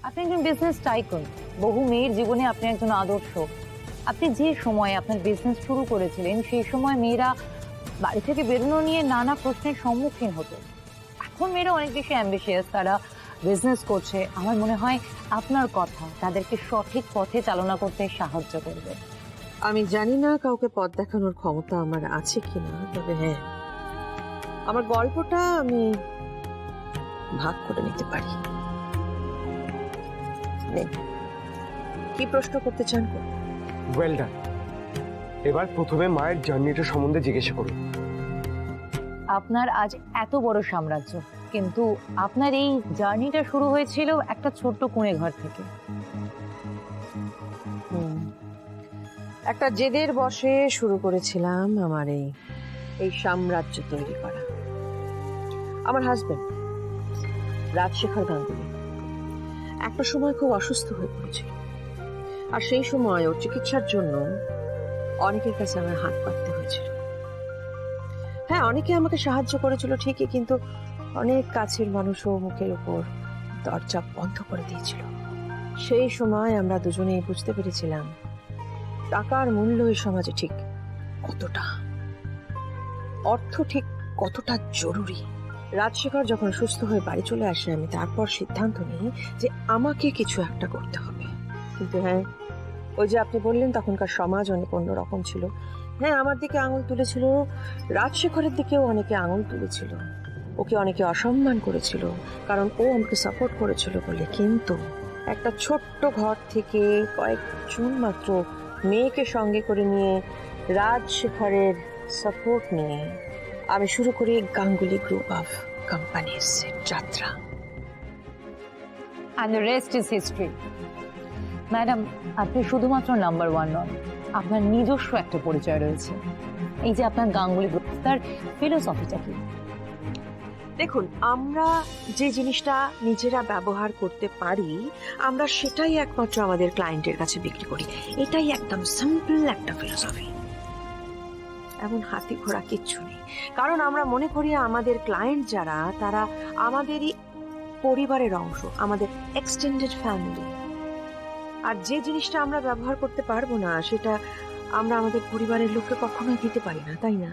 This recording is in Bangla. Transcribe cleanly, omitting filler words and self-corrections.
আপনি একজন বিজনেস টাইকুন, বহু মেয়ের জীবনে আপনি একজন আদর্শ। আপনি যে সময়ে আপনার বিজনেস শুরু করেছিলেন সেই সময় মেয়েরা বাড়ি থেকে বেরোনো নিয়ে নানা প্রশ্নের সম্মুখীন হতো। এখন মেয়েরা অনেক বেশি অ্যাম্বিশিয়াস, তারা বিজনেস করছে। আমার মনে হয় আপনার কথা তাদেরকে সঠিক পথে চালনা করতে সাহায্য করবে। আমি জানি না কাউকে পথ দেখানোর ক্ষমতা আমার আছে কিনা, তবে হ্যাঁ, আমার গল্পটা আমি ভাগ করে নিতে পারি। নে, কি প্রশ্ন করতে চান? Well done. এবার প্রথমে মায়ের জার্নিটা সম্বন্ধে জিজ্ঞাসা করুন। আপনার আজ এত বড় সাম্রাজ্য, কিন্তু আপনার এই জার্নিটা শুরু হয়েছিল একটা ছোট্ট কুঁড়ে ঘর থেকে। একটা জেদের বশে শুরু করেছিলাম আমার এই সাম্রাজ্য তৈরি করা। আমার হাজবেন্ড রাজশেখর গাঙ্গুলি একটা সময় খুব অসুস্থ হয়ে পড়েছিল, আর সেই সময় ওর চিকিৎসার জন্য অনেকের কাছে আমার হাত পাততে হয়েছিল। হ্যাঁ, অনেকে আমাকে সাহায্য করেছিল ঠিকই, কিন্তু অনেক কাছের মানুষও মুখের উপর দরজা বন্ধ করে দিয়েছিল। সেই সময় আমরা দুজনেই বুঝতে পেরেছিলাম টাকার মূল্য এই সমাজে ঠিক কতটা, অর্থ ঠিক কতটা জরুরি। রাজশেখর যখন সুস্থ হয়ে বাড়ি চলে আসে, আমি তারপর সিদ্ধান্ত নিই যে আমাকে কিছু একটা করতে হবে। কিন্তু হ্যাঁ, ওই যে আপনি বললেন তখনকার সমাজ অনেক অন্যরকম ছিল। হ্যাঁ, আমার দিকে আঙুল তুলেছিল, রাজশেখরের দিকেও অনেকে আঙুল তুলেছিল, ওকে অনেকে অসম্মান করেছিল কারণ ও আমাকে সাপোর্ট করেছিল বলে। কিন্তু একটা ছোট্ট ঘর থেকে কয়েকজন মাত্র মেয়েকে সঙ্গে করে নিয়ে রাজশেখরের সাপোর্ট নিয়ে আমি শুরু করি গাঙ্গুলি গ্রুপ অফ কোম্পানিজ যাত্রা। And the rest is history. Madam, আপনি শুধুমাত্র নাম্বার ওয়ান নন, আপনার নিজস্ব একটা পরিচয় রয়েছে। এই যে আপনার গাঙ্গুলি গ্রুপ, তার ফিলোসফিটা কি? দেখুন, আমরা যে জিনিসটা নিজেরা ব্যবহার করতে পারি, আমরা সেটাই একমাত্র আমাদের ক্লায়েন্টের কাছে বিক্রি করি। এটাই একদম সিম্পল একটা ফিলোসফি। এমন হাতি ঘোড়া কিচ্ছু নেই, কারণ আমরা মনে করি আমাদের ক্লায়েন্ট যারা, তারা আমাদেরই পরিবারের অংশ, আমাদের এক্সটেন্ডেড ফ্যামিলি। আর যে জিনিসটা আমরা ব্যবহার করতে পারবো না, সেটা আমরা আমাদের পরিবারের লোককে কখনোই দিতে পারি না, তাই না?